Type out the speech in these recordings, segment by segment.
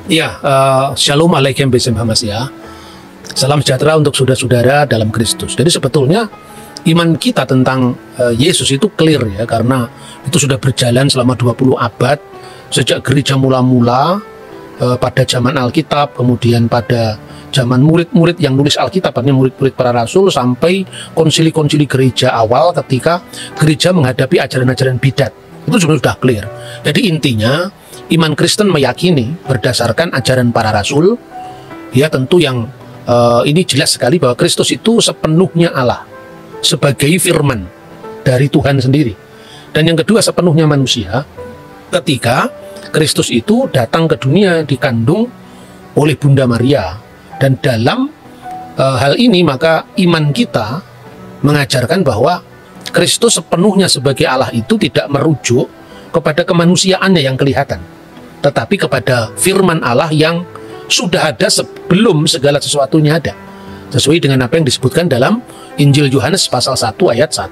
Ya, Shalom Alaikum Besem Hamasya. Salam sejahtera untuk saudara-saudara dalam Kristus. Jadi sebetulnya iman kita tentang Yesus itu clear ya, karena itu sudah berjalan selama 20 abad sejak gereja mula-mula pada zaman Alkitab, kemudian pada zaman murid-murid yang nulis Alkitab, artinya murid-murid para rasul, sampai konsili-konsili gereja awal ketika gereja menghadapi ajaran-ajaran bidat. Itu sudah clear. Jadi intinya iman Kristen meyakini berdasarkan ajaran para rasul, ya tentu yang ini jelas sekali bahwa Kristus itu sepenuhnya Allah sebagai firman dari Tuhan sendiri. Dan yang kedua sepenuhnya manusia ketika Kristus itu datang ke dunia dikandung oleh Bunda Maria. Dan dalam hal ini maka iman kita mengajarkan bahwa Kristus sepenuhnya sebagai Allah itu tidak merujuk kepada kemanusiaannya yang kelihatan, tetapi kepada firman Allah yang sudah ada sebelum segala sesuatunya ada. Sesuai dengan apa yang disebutkan dalam Injil Yohanes pasal 1 ayat 1.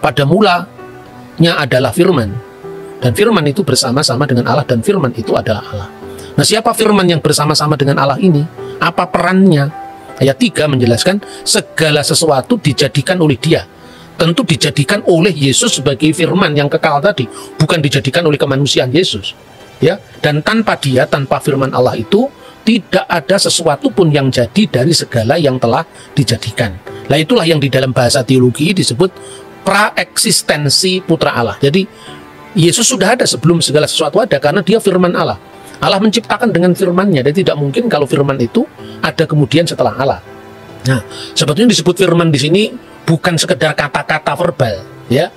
Pada mulanya adalah firman, dan firman itu bersama-sama dengan Allah, dan firman itu adalah Allah. Nah, siapa firman yang bersama-sama dengan Allah ini? Apa perannya? Ayat 3 menjelaskan segala sesuatu dijadikan oleh Dia. Tentu dijadikan oleh Yesus sebagai firman yang kekal tadi, bukan dijadikan oleh kemanusiaan Yesus. Ya, dan tanpa Dia, tanpa firman Allah itu, tidak ada sesuatu pun yang jadi dari segala yang telah dijadikan. Nah, itulah yang di dalam bahasa teologi disebut praeksistensi putra Allah. Jadi Yesus sudah ada sebelum segala sesuatu ada, karena Dia firman Allah. Allah menciptakan dengan firman-Nya, dan tidak mungkin kalau firman itu ada kemudian setelah Allah. Nah, sebetulnya disebut firman di sini bukan sekedar kata-kata verbal, ya.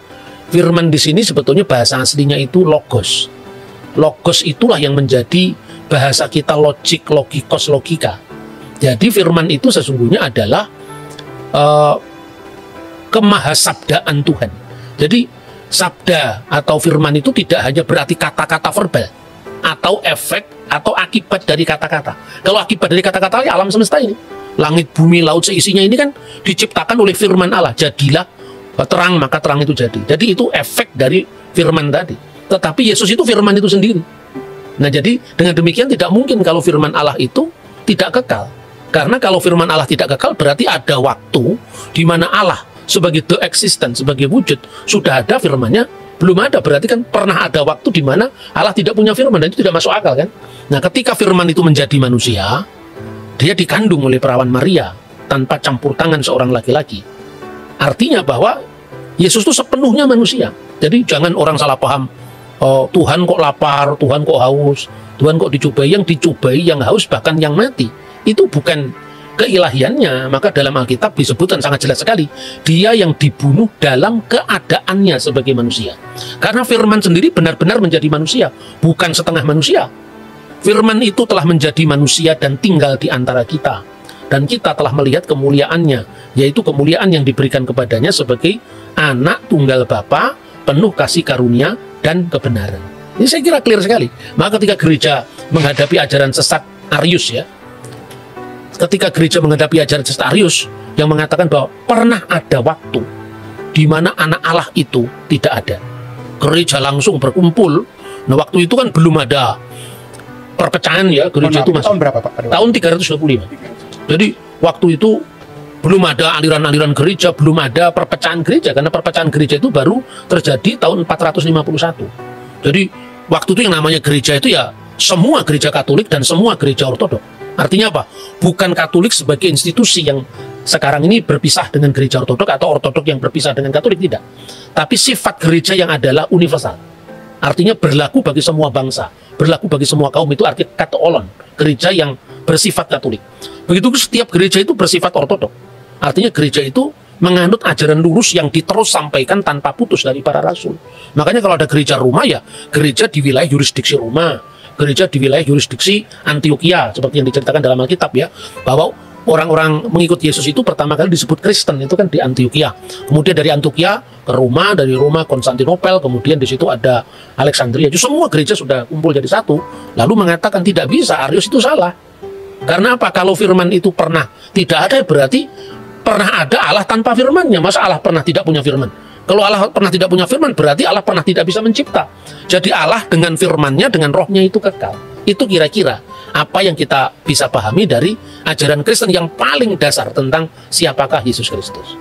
Firman di sini sebetulnya bahasa aslinya itu logos. Logos itulah yang menjadi bahasa kita logik, logikos, logika. Jadi firman itu sesungguhnya adalah kemahasabdaan Tuhan. Jadi sabda atau firman itu tidak hanya berarti kata-kata verbal atau efek atau akibat dari kata-kata. Kalau akibat dari kata-kata ya alam semesta ini, langit, bumi, laut, seisinya ini kan diciptakan oleh firman Allah. Jadilah terang, maka terang itu jadi. Jadi itu efek dari firman tadi. Tetapi Yesus itu firman itu sendiri. Nah, jadi dengan demikian tidak mungkin kalau firman Allah itu tidak kekal. Karena kalau firman Allah tidak kekal, berarti ada waktu di mana Allah sebagai the existent, sebagai wujud, sudah ada firman-Nya, belum ada. Berarti kan pernah ada waktu di mana Allah tidak punya firman, dan itu tidak masuk akal kan. Nah, ketika firman itu menjadi manusia, Dia dikandung oleh perawan Maria tanpa campur tangan seorang laki-laki. Artinya bahwa Yesus itu sepenuhnya manusia. Jadi jangan orang salah paham, oh, Tuhan kok lapar, Tuhan kok haus, Tuhan kok dicobai. Yang dicobai, yang haus, bahkan yang mati, itu bukan keilahiannya. Maka dalam Alkitab disebutkan sangat jelas sekali, Dia yang dibunuh dalam keadaannya sebagai manusia. Karena firman sendiri benar-benar menjadi manusia, bukan setengah manusia. Firman itu telah menjadi manusia dan tinggal di antara kita. Dan kita telah melihat kemuliaannya, yaitu kemuliaan yang diberikan kepadanya sebagai anak tunggal Bapa, penuh kasih karunia dan kebenaran. Ini saya kira clear sekali. Maka ketika gereja menghadapi ajaran sesat Arius, ya, ketika gereja menghadapi ajaran sesat Arius yang mengatakan bahwa pernah ada waktu di mana anak Allah itu tidak ada, gereja langsung berkumpul. Nah, waktu itu kan belum ada perpecahan, ya, gereja itu masih tahun berapa, Pak? Tahun 325. Jadi waktu itu belum ada aliran-aliran gereja, belum ada perpecahan gereja, karena perpecahan gereja itu baru terjadi tahun 451. Jadi waktu itu yang namanya gereja itu ya semua gereja Katolik dan semua gereja Ortodok. Artinya apa? Bukan Katolik sebagai institusi yang sekarang ini berpisah dengan gereja Ortodok, atau Ortodok yang berpisah dengan Katolik, tidak. Tapi sifat gereja yang adalah universal. Artinya berlaku bagi semua bangsa, berlaku bagi semua kaum, itu arti katoolon, gereja yang bersifat Katolik. Begitu setiap gereja itu bersifat Ortodok. Artinya gereja itu menganut ajaran lurus yang diterus sampaikan tanpa putus dari para rasul. Makanya kalau ada gereja Roma, ya gereja di wilayah yurisdiksi Roma, gereja di wilayah yurisdiksi Antioquia, seperti yang diceritakan dalam Alkitab, ya, bahwa orang-orang mengikut Yesus itu pertama kali disebut Kristen itu kan di Antioquia. Kemudian dari Antioquia ke Roma, dari Roma Konstantinopel, kemudian di situ ada Alexandria. Jadi semua gereja sudah kumpul jadi satu. Lalu mengatakan tidak bisa, Arius itu salah. Karena apa? Kalau firman itu pernah tidak ada, berarti pernah ada Allah tanpa firman-Nya. Masa Allah pernah tidak punya firman? Kalau Allah pernah tidak punya firman, berarti Allah pernah tidak bisa mencipta. Jadi Allah dengan firman-Nya, dengan rohnya itu kekal. Itu kira-kira apa yang kita bisa pahami dari ajaran Kristen yang paling dasar tentang siapakah Yesus Kristus.